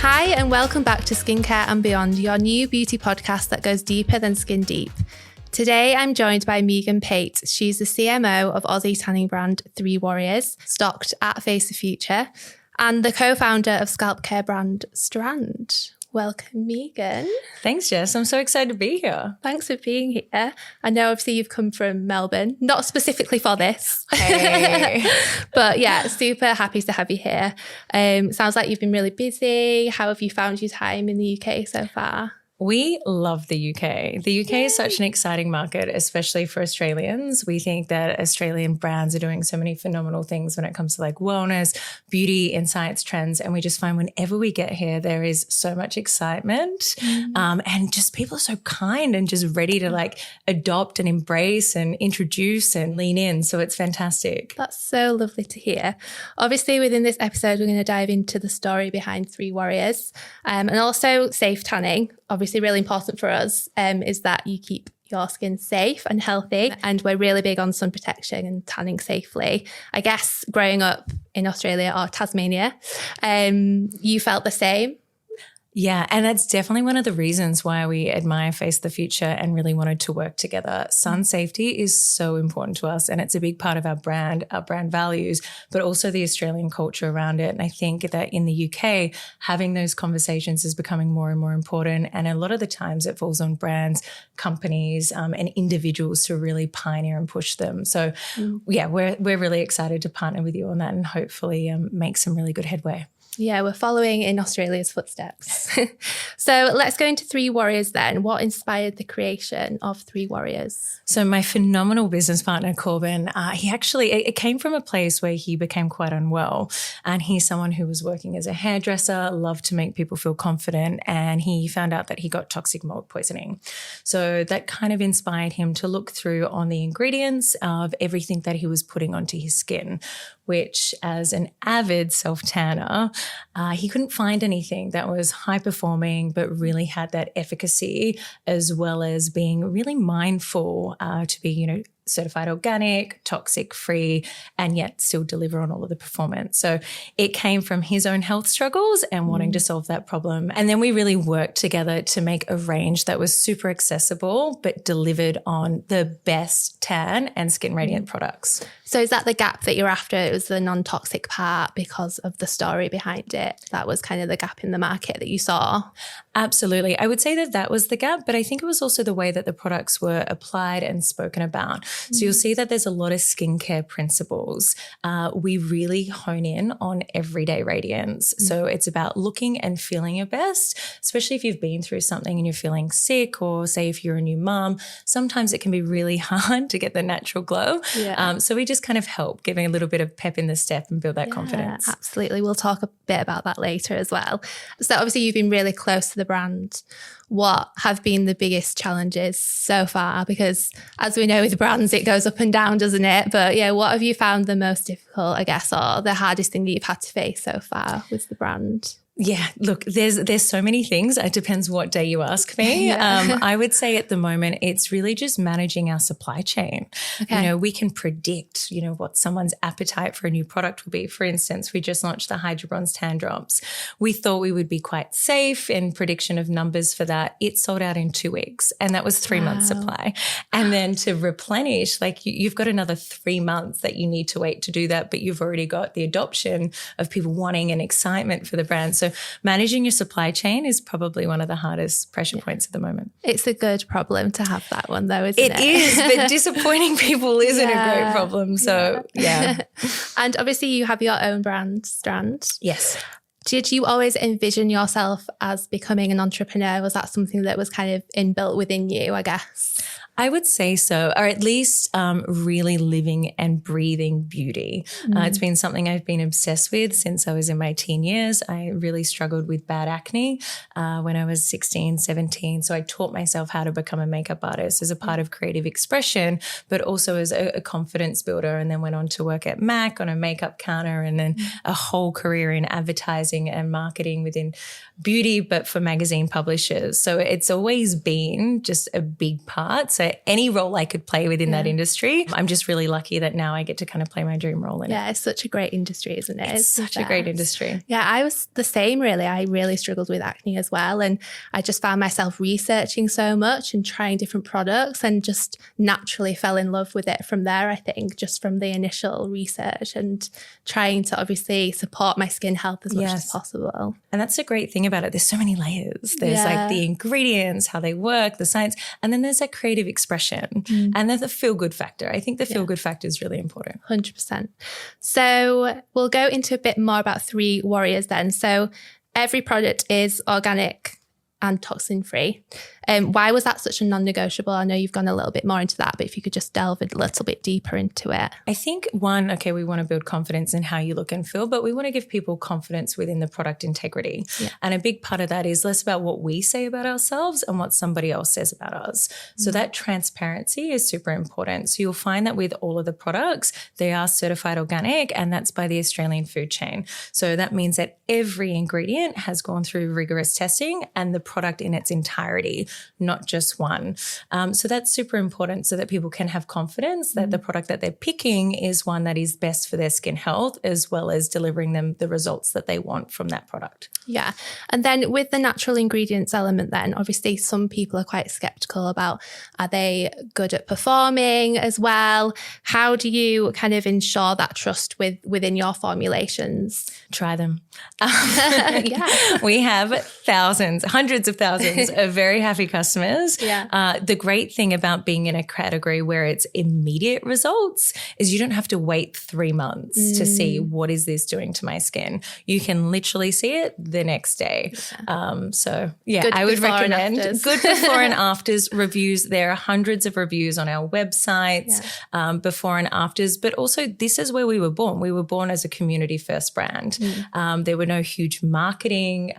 Hi and welcome back to Skincare and Beyond, your new beauty podcast that goes deeper than skin deep. Today I'm joined by Meagan Pate. She's the CMO of Aussie tanning brand 3 Warriors, stocked at Face the Future, and the co-founder of scalp care brand Strand. Welcome, Meagan. Thanks, Jess. I'm so excited to be here. Thanks for being here. I know obviously you've come from Melbourne, not specifically for this. Hey. But yeah, super happy to have you here. Sounds like you've been really busy. How have you found your time in the UK so far? We love the UK. The UK is such an exciting market, especially for Australians. We think that Australian brands are doing so many phenomenal things when it comes to like wellness, beauty, insights, trends. And we just find whenever we get here, there is so much excitement and just people are so kind and just ready to like adopt and embrace and introduce and lean in. So it's fantastic. That's so lovely to hear. Obviously, within this episode, we're going to dive into the story behind 3 Warriors and also safe tanning. Obviously, really important for us is that you keep your skin safe and healthy. And we're really big on sun protection and tanning safely. I guess growing up in Australia or Tasmania, you felt the same. Yeah, and that's definitely one of the reasons why we admire Face the Future and really wanted to work together. Sun safety is so important to us and it's a big part of our brand values, but also the Australian culture around it. And I think that in the UK, having those conversations is becoming more and more important. And a lot of the times it falls on brands, companies and individuals to really pioneer and push them. So yeah, we're really excited to partner with you on that and hopefully make some really good headway. Yeah, we're following in Australia's footsteps. So let's go into 3 Warriors then. What inspired the creation of 3 Warriors? So my phenomenal business partner, Corbin, it came from a place where he became quite unwell. And he's someone who was working as a hairdresser, loved to make people feel confident. And he found out that he got toxic mold poisoning. So that kind of inspired him to look through on the ingredients of everything that he was putting onto his skin, which as an avid self-tanner, he couldn't find anything that was high performing but really had that efficacy as well as being really mindful to be, certified organic, toxic-free, and yet still deliver on all of the performance. So it came from his own health struggles and wanting to solve that problem. And then we really worked together to make a range that was super accessible but delivered on the best tan and skin radiant products. So is that the gap that you're after? It was the non-toxic part because of the story behind it. That was kind of the gap in the market that you saw. Absolutely. I would say that was the gap, but I think it was also the way that the products were applied and spoken about. So you'll see that there's a lot of skincare principles. We really hone in on everyday radiance. So it's about looking and feeling your best, especially if you've been through something and you're feeling sick or say if you're a new mum, sometimes it can be really hard to get the natural glow. Yeah. So we just kind of help giving a little bit of pep in the step and build that confidence. Absolutely. We'll talk a bit about that later as well. So obviously you've been really close to the brand. What have been the biggest challenges so far? Because as we know with brands, it goes up and down, doesn't it? But yeah, what have you found the most difficult, I guess, or the hardest thing that you've had to face so far with the brand? Yeah, look, there's so many things. It depends what day you ask me. Yeah. I would say at the moment, it's really just managing our supply chain. Okay. We can predict, what someone's appetite for a new product will be. For instance, we just launched the Hydrabronze Tanning Drops. We thought we would be quite safe in prediction of numbers for that. It sold out in 2 weeks and that was 3 months supply. And then to replenish, you've got another 3 months that you need to wait to do that, but you've already got the adoption of people wanting and excitement for the brand. So managing your supply chain is probably one of the hardest pressure points at the moment. It's a good problem to have that one though, isn't it? It is, but disappointing people isn't a great problem. So yeah. And obviously you have your own brand, Strand. Yes. Did you always envision yourself as becoming an entrepreneur? Was that something that was kind of inbuilt within you, I guess? I would say so, or at least really living and breathing beauty. It's been something I've been obsessed with since I was in my teen years. I really struggled with bad acne when I was 16, 17. So I taught myself how to become a makeup artist as a part of creative expression, but also as a confidence builder, and then went on to work at MAC on a makeup counter and then a whole career in advertising and marketing within beauty, but for magazine publishers. So it's always been just a big part. So So any role I could play within that industry, I'm just really lucky that now I get to kind of play my dream role in it. Yeah, it's such a great industry, isn't it? It's such a great industry. Yeah, I was the same really. I really struggled with acne as well. And I just found myself researching so much and trying different products and just naturally fell in love with it from there, I think, just from the initial research and trying to obviously support my skin health as much as possible. And that's the great thing about it. There's so many layers. There's like the ingredients, how they work, the science, and then there's that creative expression. And there's the feel-good factor. I think the feel-good factor is really important. 100%. So we'll go into a bit more about Three Warriors then. So every product is organic and toxin-free. Why was that such a non-negotiable? I know you've gone a little bit more into that, but if you could just delve a little bit deeper into it. I think one, okay, we want to build confidence in how you look and feel, but we want to give people confidence within the product integrity. Yeah. And a big part of that is less about what we say about ourselves and what somebody else says about us. So that transparency is super important. So you'll find that with all of the products, they are certified organic, and that's by the Australian food chain. So that means that every ingredient has gone through rigorous testing and the product in its entirety, not just one. So that's super important so that people can have confidence that the product that they're picking is one that is best for their skin health, as well as delivering them the results that they want from that product. Yeah. And then with the natural ingredients element then, obviously some people are quite skeptical about, are they good at performing as well? How do you kind of ensure that trust within your formulations? Try them. Yeah. We have thousands, hundreds of thousands of very happy customers. Yeah. The great thing about being in a category where it's immediate results is you don't have to wait 3 months to see what is this doing to my skin. You can literally see it the next day. I would recommend good before and afters reviews. There are hundreds of reviews on our websites, before and afters, but also this is where we were born. We were born as a community first brand. There were no huge marketing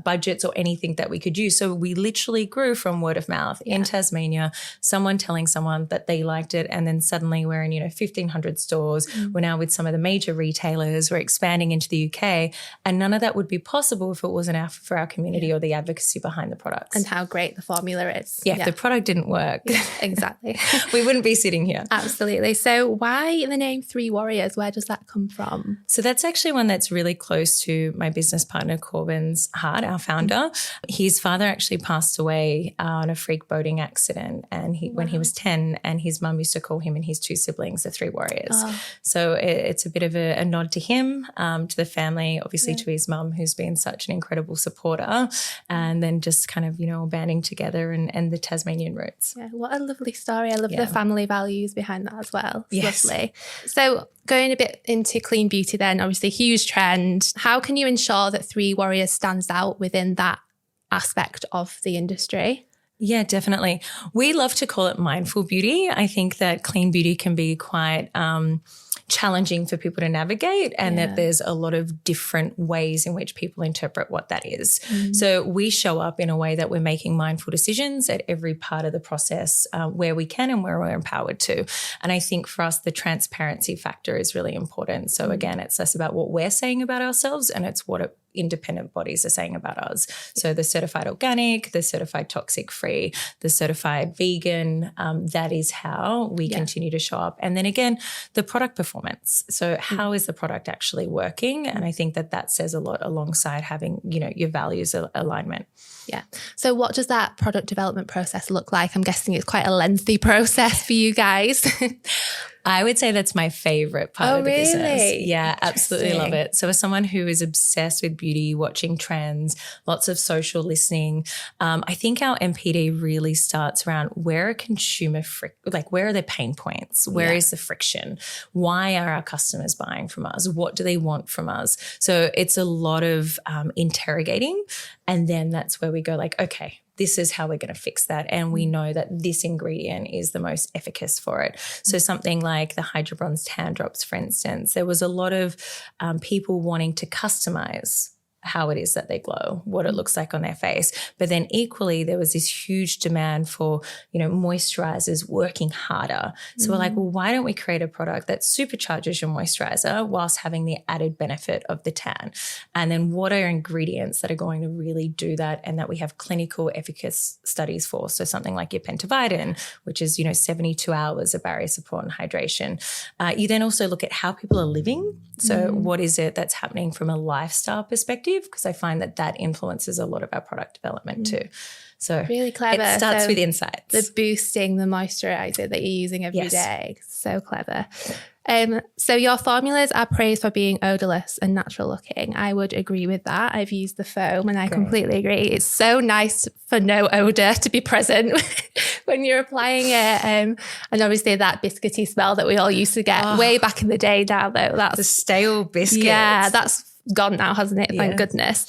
budgets or anything that we could use. So we literally grew from word of mouth in Tasmania, someone telling someone that they liked it. And then suddenly we're in, 1,500 stores. We're now with some of the major retailers. We're expanding into the UK. And none of that would be possible if it wasn't for our community or the advocacy behind the products. And how great the formula is. Yeah, if the product didn't work. Yeah, exactly. We wouldn't be sitting here. Absolutely. So why the name Three Warriors? Where does that come from? So that's actually one that's really close to my business partner Corbin's heart, our founder. His father actually passed away on a freak boating accident, and when he was 10, and his mum used to call him and his 2 siblings the Three Warriors. So it's a bit of a nod to him, to the family, obviously to his mum, who's been such an incredible supporter, and then just kind of, banding together and the Tasmanian roots. Yeah, what a lovely story. I love the family values behind that as well. It's yes. Lovely. So going a bit into clean beauty then, obviously huge trend. How can you ensure that Three Warriors stands out within that aspect of the industry? Yeah, definitely. We love to call it mindful beauty. I think that clean beauty can be quite challenging for people to navigate, and that there's a lot of different ways in which people interpret what that is. So we show up in a way that we're making mindful decisions at every part of the process, where we can and where we're empowered to. And I think for us, the transparency factor is really important. So again, it's less about what we're saying about ourselves, and it's what independent bodies are saying about us. So the certified organic, the certified toxic-free, the certified vegan, that is how we continue to show up. And then again, the product performance. So how is the product actually working? And I think that says a lot alongside having, your values alignment. Yeah. So what does that product development process look like? I'm guessing it's quite a lengthy process for you guys. I would say that's my favorite part of the business. Yeah, absolutely love it. So as someone who is obsessed with beauty, watching trends, lots of social listening, I think our MPD really starts around where are consumer where are their pain points? Where is the friction? Why are our customers buying from us? What do they want from us? So it's a lot of interrogating, and then that's where we go okay, this is how we're going to fix that. And we know that this ingredient is the most efficacious for it. So something like the Hydrabronze Tanning Drops, for instance, there was a lot of people wanting to customize how it is that they glow, what it looks like on their face. But then equally, there was this huge demand for, moisturizers working harder. So we're like, well, why don't we create a product that supercharges your moisturizer whilst having the added benefit of the tan? And then what are ingredients that are going to really do that and that we have clinical efficacy studies for? So something like your Pentavitin, which is, 72 hours of barrier support and hydration. You then also look at how people are living. So what is it that's happening from a lifestyle perspective? Because I find that influences a lot of our product development too. So really clever. It starts with insights. The boosting the moisturizer that you're using every day. So clever. So your formulas are praised for being odorless and natural looking. I would agree with that. I've used the foam and I completely agree. It's so nice for no odor to be present when you're applying it. And obviously that biscuity smell that we all used to get way back in the day now, though. That's the stale biscuits. Yeah, that's gone now, hasn't it? Thank goodness.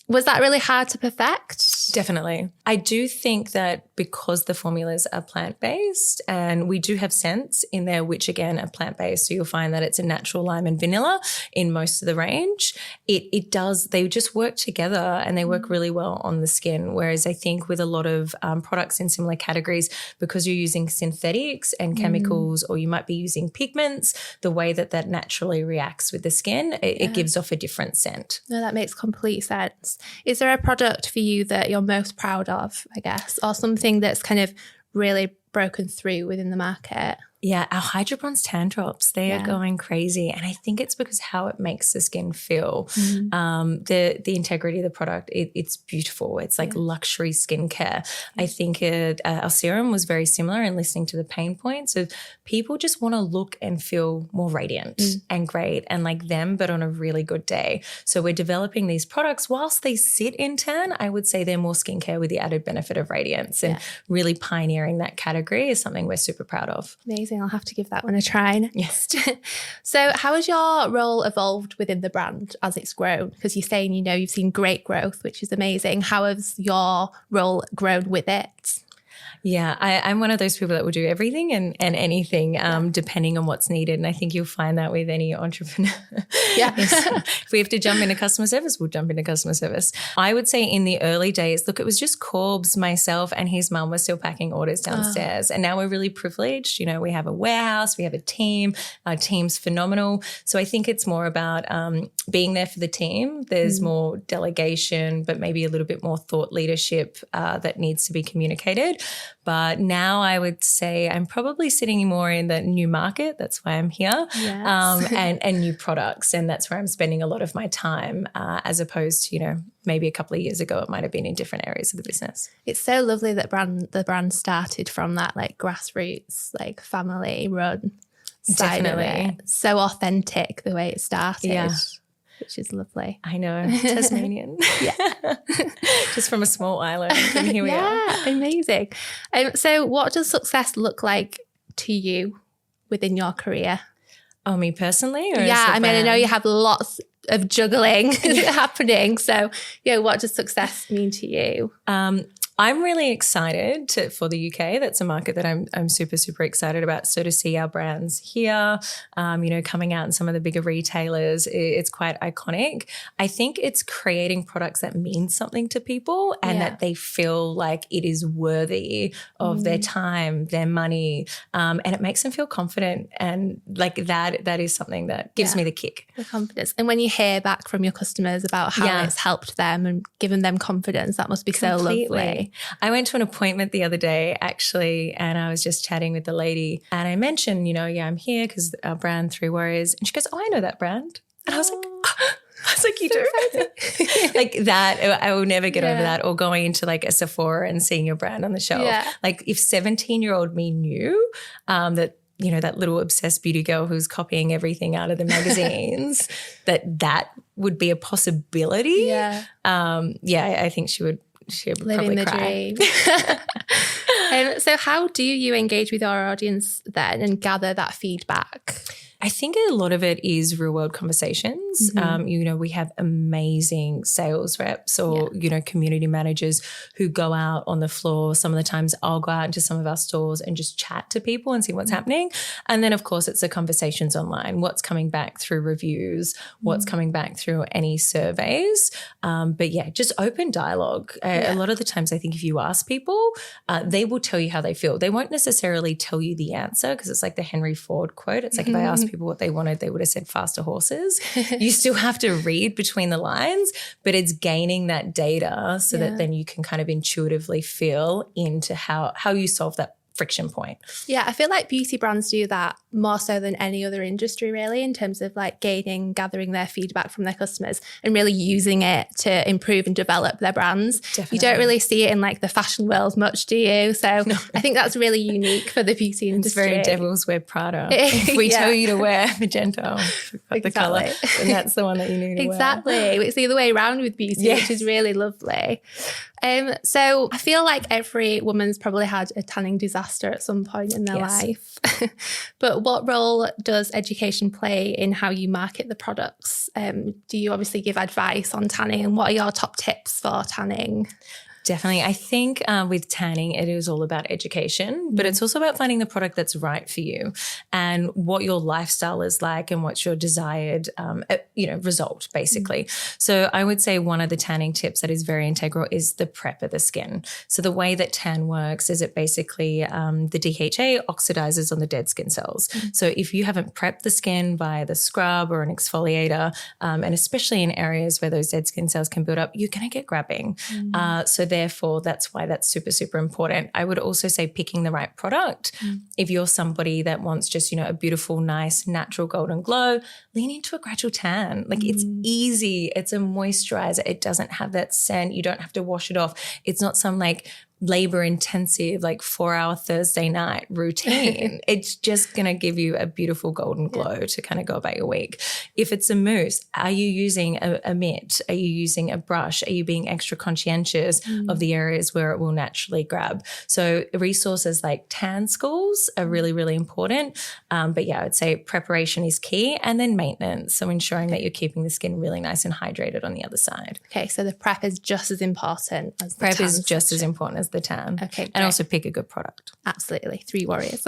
Was that really hard to perfect? Definitely. I do think that because the formulas are plant-based and we do have scents in there, which again are plant-based, so you'll find that it's a natural lime and vanilla in most of the range, they just work together and they work really well on the skin. Whereas I think with a lot of products in similar categories, because you're using synthetics and chemicals or you might be using pigments, the way that naturally reacts with the skin, it gives off a different scent. No, that makes complete sense. Is there a product for you that you're most proud of, I guess, or something that's kind of really broken through within the market? Yeah, our Hydrabronze Tanning Drops, they are going crazy. And I think it's because how it makes the skin feel. The integrity of the product, it's beautiful. It's like luxury skincare. I think our serum was very similar in listening to the pain points of people just want to look and feel more radiant and great and like them, but on a really good day. So we're developing these products whilst they sit in tan. I would say they're more skincare with the added benefit of radiance and really pioneering that category is something we're super proud of. Amazing. I'll have to give that one a try next. So how has your role evolved within the brand as it's grown? Because you're saying, you've seen great growth, which is amazing. How has your role grown with it? Yeah, I'm one of those people that will do everything and anything depending on what's needed. And I think you'll find that with any entrepreneur. If we have to jump into customer service, we'll jump into customer service. I would say in the early days, look, it was just Corbs, myself and his mum were still packing orders downstairs. And now we're really privileged. We have a warehouse, we have a team. Our team's phenomenal. So I think it's more about being there for the team. There's more delegation, but maybe a little bit more thought leadership that needs to be communicated. But now I would say I'm probably sitting more in the new market. That's why I'm here. Yes. And new products. And that's where I'm spending a lot of my time as opposed to, maybe a couple of years ago, it might have been in different areas of the business. It's so lovely that the brand started from that like grassroots, like family run side of it. So authentic the way it started. Yeah. Which is lovely. I know. Tasmanian. Just from a small island. And here we are. Yeah, amazing. So what does success look like to you within your career? Oh, me personally? Or I know you have lots of juggling happening. So, what does success mean to you? I'm really excited for the UK. That's a market that I'm super, super excited about. So to see our brands here, coming out in some of the bigger retailers, it's quite iconic. I think it's creating products that mean something to people and that they feel like it is worthy of their time, their money, and it makes them feel confident. And like that is something that gives me the kick. The confidence. And when you hear back from your customers about how it's helped them and given them confidence, that must be so lovely. I went to an appointment the other day actually and I was just chatting with the lady and I mentioned, I'm here because our brand 3 Warriors, and she goes, oh, I know that brand. And I was like, you do? Like that, I will never get over that, or going into like a Sephora and seeing your brand on the shelf. Yeah. Like if 17-year-old me knew that, that little obsessed beauty girl who's copying everything out of the magazines, that would be a possibility. Yeah. I think she would living the cry. Dream. So how do you engage with your audience then and gather that feedback? I think a lot of it is real world conversations. We have amazing sales reps or, community managers who go out on the floor. Some of the times I'll go out into some of our stores and just chat to people and see what's happening. And then, of course, it's the conversations online, what's coming back through reviews, what's coming back through any surveys. But yeah, just open dialogue. A lot of the times I think if you ask people, they will tell you how they feel. They won't necessarily tell you the answer because it's like the Henry Ford quote. It's like if I asked people what they wanted, they would have said faster horses. You still have to read between the lines, but it's gaining that data so that then you can kind of intuitively feel into how you solve that friction point. Yeah, I feel like beauty brands do that more so than any other industry really, in terms of like gathering their feedback from their customers and really using it to improve and develop their brands. Definitely. You don't really see it in like the fashion world much, do you? So no. I think that's really unique for the beauty industry. It's very Devil's Wear Prada. If we tell you to wear magenta, the colour, and that's the one that you need to wear. Exactly. It's the other way around with beauty, which is really lovely. So I feel like every woman's probably had a tanning disaster at some point in their life. But what role does education play in how you market the products? Do you obviously give advice on tanning, and what are your top tips for tanning? Definitely. I think with tanning, it is all about education, but it's also about finding the product that's right for you and what your lifestyle is like and what's your desired, result, basically. So I would say one of the tanning tips that is very integral is the prep of the skin. So the way that tan works is it basically, the DHA oxidizes on the dead skin cells. So if you haven't prepped the skin by the scrub or an exfoliator, and especially in areas where those dead skin cells can build up, you're going to get grabbing. So therefore, that's why that's super, super important. I would also say picking the right product. If you're somebody that wants just, a beautiful, nice, natural golden glow, lean into a gradual tan. Like it's easy. It's a moisturizer. It doesn't have that scent. You don't have to wash it off. It's not some like labor intensive, like 4-hour Thursday night routine. It's just going to give you a beautiful golden glow to kind of go about your week. If it's a mousse, are you using a mitt? Are you using a brush? Are you being extra conscientious of the areas where it will naturally grab? So resources like tan schools are really, really important. But yeah, I would say preparation is key, and then maintenance. So ensuring that you're keeping the skin really nice and hydrated on the other side. Okay, so the prep is just as important as the prep is just as important as the tan. Okay, great. And also pick a good product. Absolutely. 3 warriors.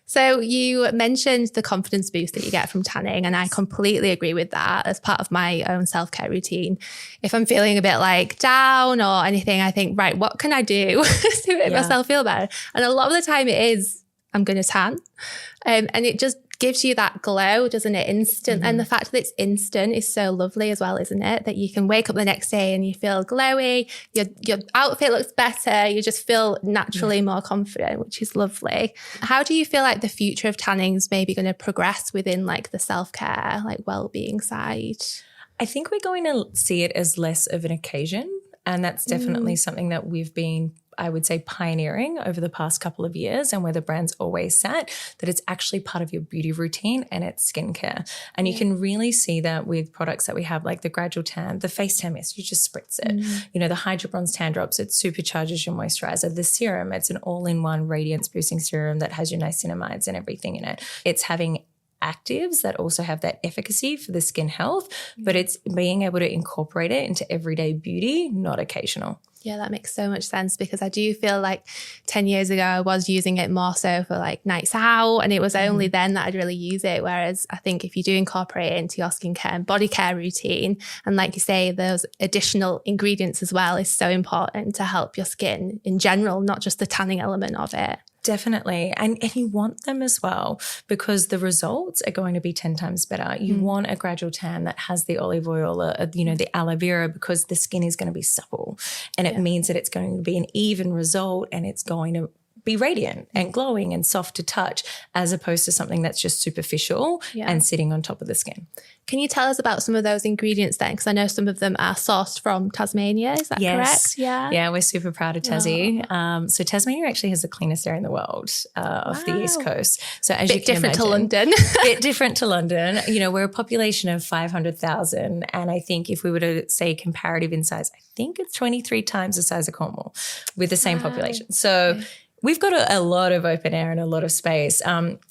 So you mentioned the confidence boost that you get from tanning, and I completely agree with that as part of my own self-care routine. If I'm feeling a bit like down or anything, I think, right, what can I do to make myself feel better? And a lot of the time it is, I'm going to tan. And it just gives you that glow, doesn't it? Instant. And the fact that it's instant is so lovely as well, isn't it? That you can wake up the next day and you feel glowy, your outfit looks better, you just feel naturally more confident, which is lovely. How do you feel like the future of tanning is maybe going to progress within like the self-care, like well-being side? I think we're going to see it as less of an occasion. And that's definitely something that we've been, I would say, pioneering over the past couple of years, and where the brand's always sat, that it's actually part of your beauty routine and it's skincare. And you can really see that with products that we have, like the gradual tan, the face tan mist, you just spritz it. The Hydrabronze Tanning Drops, it supercharges your moisturizer. The serum, it's an all-in-one radiance boosting serum that has your niacinamides and everything in it. It's having actives that also have that efficacy for the skin health, but it's being able to incorporate it into everyday beauty, not occasional. Yeah, that makes so much sense, because I do feel like 10 years ago I was using it more so for like nights out, and it was only then that I'd really use it. Whereas I think if you do incorporate it into your skincare and body care routine, and like you say, those additional ingredients as well is so important to help your skin in general, not just the tanning element of it. Definitely. And you want them as well, because the results are going to be 10 times better. You want a gradual tan that has the olive oil, the aloe vera, because the skin is going to be supple, and it means that it's going to be an even result, and it's going to be radiant and glowing and soft to touch, as opposed to something that's just superficial and sitting on top of the skin. Can you tell us about some of those ingredients then? Because I know some of them are sourced from Tasmania. Is that correct? Yeah, we're super proud of Tassie. So Tasmania actually has the cleanest air in the world of the East Coast. So as you can imagine, to London. Bit different to London. We're a population of 500,000. And I think if we were to say comparative in size, I think it's 23 times the size of Cornwall with the same population. So We've got a lot of open air and a lot of space.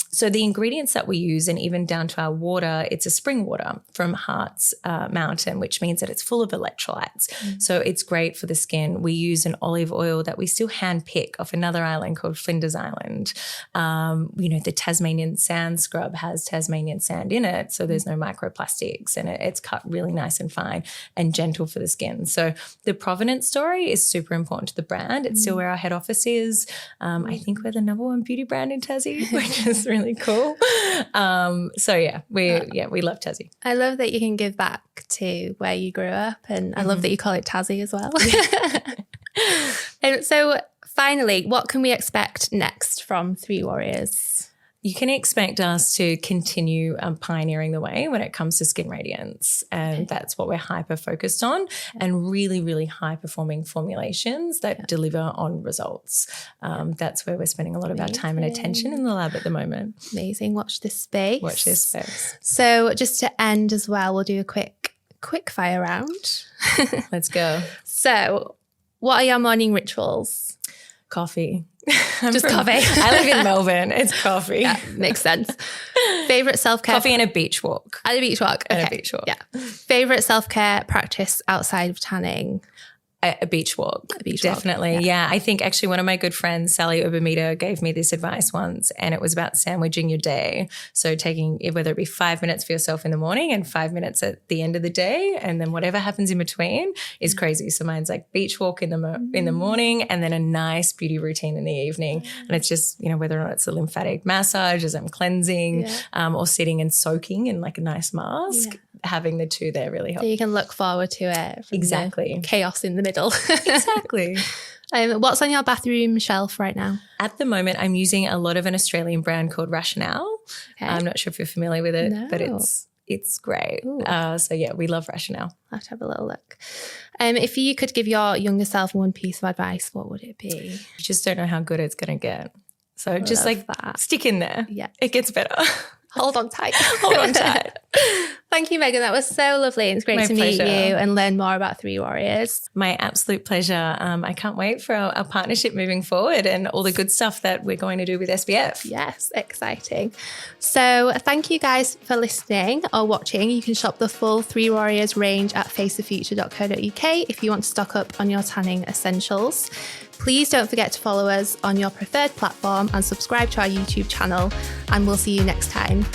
So the ingredients that we use, and even down to our water, it's a spring water from Hart's Mountain, which means that it's full of electrolytes. So it's great for the skin. We use an olive oil that we still hand pick off another island called Flinders Island. The Tasmanian sand scrub has Tasmanian sand in it, so there's no microplastics, and it's cut really nice and fine and gentle for the skin. So the provenance story is super important to the brand. It's still where our head office is. I think we're the number one beauty brand in Tassie, which is really cool. We love Tassie. I love that you can give back to where you grew up, and I love that you call it Tassie as well. So finally, what can we expect next from Three Warriors? You can expect us to continue pioneering the way when it comes to skin radiance. And that's what we're hyper focused on, and really, really high performing formulations that deliver on results. That's where we're spending a lot of our time and attention in the lab at the moment. Amazing. Watch this space. Watch this space. So just to end as well, we'll do a quick fire round. Let's go. So what are your morning rituals? Coffee. Just coffee. I live in Melbourne. It's coffee. Yeah, makes sense. Favorite self-care? Coffee and a beach walk. And a beach walk. Okay. And a beach walk. Yeah. Favorite self-care practice outside of tanning? A beach walk. Definitely. Yeah. I think actually one of my good friends, Sally Ubermeter, gave me this advice once, and it was about sandwiching your day. So taking, whether it be 5 minutes for yourself in the morning and 5 minutes at the end of the day, and then whatever happens in between is crazy. So mine's like beach walk in the morning, and then a nice beauty routine in the evening. And it's just, whether or not it's a lymphatic massage as I'm cleansing, or sitting and soaking in like a nice mask. Having the two there really helps. So you can look forward to it. Exactly. Chaos in the middle. Exactly. What's on your bathroom shelf right now? At the moment, I'm using a lot of an Australian brand called Rationale. Okay. I'm not sure if you're familiar with it, but it's great. We love Rationale. I'll have to have a little look. If you could give your younger self one piece of advice, what would it be? You just don't know how good it's going to get. So just stick in there. Yeah. It gets better. Hold on tight. Hold on tight. Thank you, Meagan. That was so lovely. It's great to meet you and learn more about Three Warriors. My absolute pleasure. I can't wait for our partnership moving forward and all the good stuff that we're going to do with SBF. Yes, exciting. So thank you guys for listening or watching. You can shop the full Three Warriors range at facethefuture.co.uk if you want to stock up on your tanning essentials. Please don't forget to follow us on your preferred platform and subscribe to our YouTube channel, and we'll see you next time.